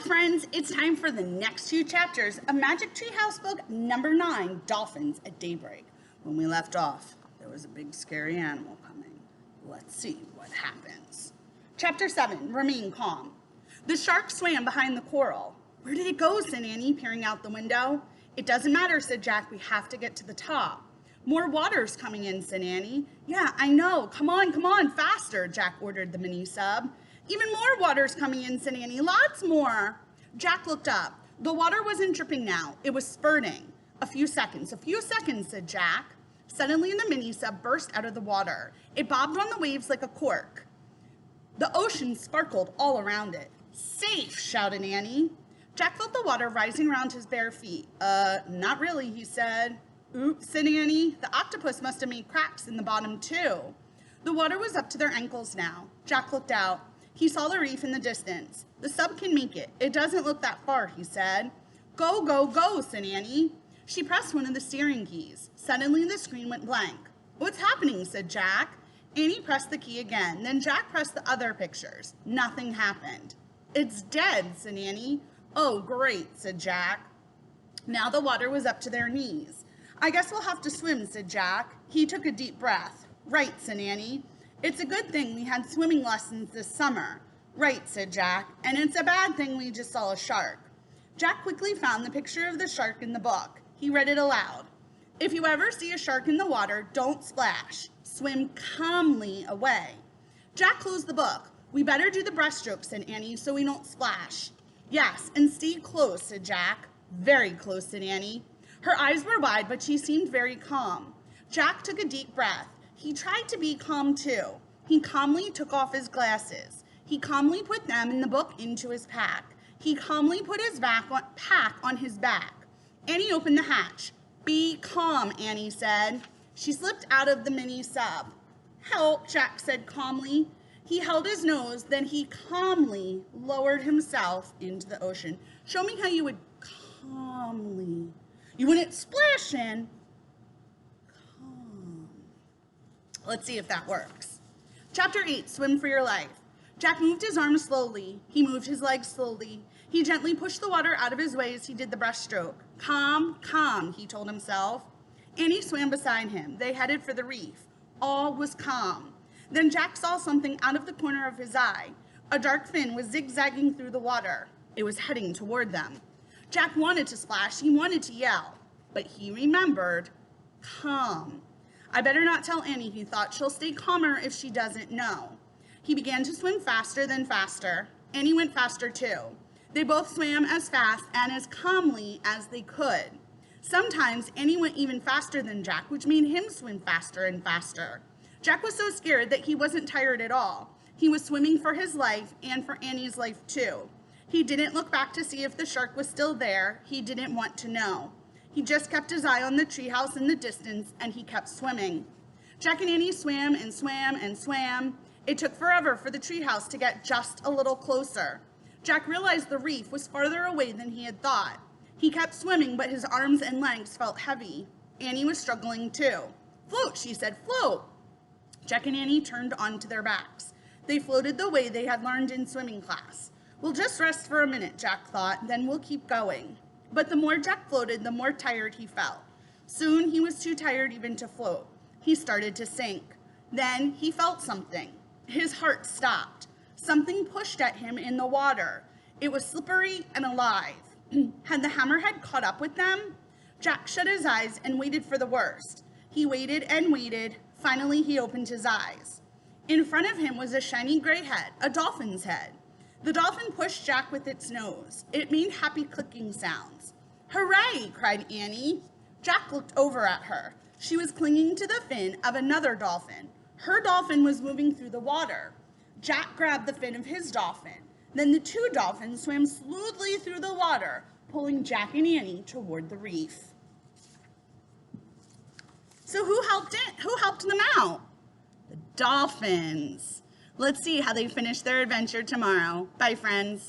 Hi friends, it's time for the next two chapters of Magic Tree House book number 9, Dolphins at Daybreak. When we left off, there was a big scary animal coming. Let's see what happens. Chapter 7, Remain Calm. The shark swam behind the coral. Where did it go? Said Annie, peering out the window. It doesn't matter, said Jack. We have to get to the top. More water's coming in, said Annie. Yeah, I know. Come on, faster, Jack ordered the mini sub. Even more water's coming in, said Annie. Lots more. Jack looked up. The water wasn't dripping now. It was spurting. A few seconds, said Jack. Suddenly, the mini sub burst out of the water. It bobbed on the waves like a cork. The ocean sparkled all around it. Safe, shouted Annie. Jack felt the water rising around his bare feet. Not really, he said. Oops, said Annie. The octopus must have made cracks in the bottom, too. The water was up to their ankles now. Jack looked out. He saw the reef in the distance. The sub can make it. It doesn't look that far, he said. Go, go, go, said Annie. She pressed one of the steering keys. Suddenly, the screen went blank. What's happening, said Jack. Annie pressed the key again. Then Jack pressed the other pictures. Nothing happened. It's dead, said Annie. Oh, great, said Jack. Now the water was up to their knees. I guess we'll have to swim, said Jack. He took a deep breath. Right, said Annie. It's a good thing we had swimming lessons this summer. Right, said Jack. And it's a bad thing we just saw a shark. Jack quickly found the picture of the shark in the book. He read it aloud. If you ever see a shark in the water, don't splash. Swim calmly away. Jack closed the book. We better do the breaststroke, said Annie, so we don't splash. Yes, and stay close, said Jack. Very close, said Annie. Her eyes were wide, but she seemed very calm. Jack took a deep breath. He tried to be calm, too. He calmly took off his glasses. He calmly put them in the book into his pack. He calmly put his pack on his back. Annie opened the hatch. Be calm, Annie said. She slipped out of the mini sub. Help, Jack said calmly. He held his nose, then he calmly lowered himself into the ocean. Show me how you would calmly. You wouldn't splash in. Let's see if that works. Chapter 8, Swim for Your Life. Jack moved his arms slowly. He moved his legs slowly. He gently pushed the water out of his way as he did the breaststroke. Calm, calm, he told himself. Annie swam beside him. They headed for the reef. All was calm. Then Jack saw something out of the corner of his eye. A dark fin was zigzagging through the water. It was heading toward them. Jack wanted to splash. He wanted to yell. But he remembered, calm. I better not tell Annie, he thought. She'll stay calmer if she doesn't know. He began to swim faster than faster. Annie went faster too. They both swam as fast and as calmly as they could. Sometimes Annie went even faster than Jack, which made him swim faster and faster. Jack was so scared that he wasn't tired at all. He was swimming for his life and for Annie's life too. He didn't look back to see if the shark was still there. He didn't want to know. He just kept his eye on the treehouse in the distance, and he kept swimming. Jack and Annie swam and swam and swam. It took forever for the treehouse to get just a little closer. Jack realized the reef was farther away than he had thought. He kept swimming, but his arms and legs felt heavy. Annie was struggling too. Float, she said, float. Jack and Annie turned onto their backs. They floated the way they had learned in swimming class. We'll just rest for a minute, Jack thought, then we'll keep going. But the more Jack floated, the more tired he felt. Soon he was too tired even to float. He started to sink. Then he felt something. His heart stopped. Something pushed at him in the water. It was slippery and alive. Had the hammerhead caught up with them? Jack shut his eyes and waited for the worst. He waited and waited. Finally, he opened his eyes. In front of him was a shiny gray head, a dolphin's head. The dolphin pushed Jack with its nose. It made happy clicking sounds. Hooray, cried Annie. Jack looked over at her. She was clinging to the fin of another dolphin. Her dolphin was moving through the water. Jack grabbed the fin of his dolphin. Then the two dolphins swam smoothly through the water, pulling Jack and Annie toward the reef. So who helped them out? The dolphins. Let's see how they finish their adventure tomorrow. Bye, friends.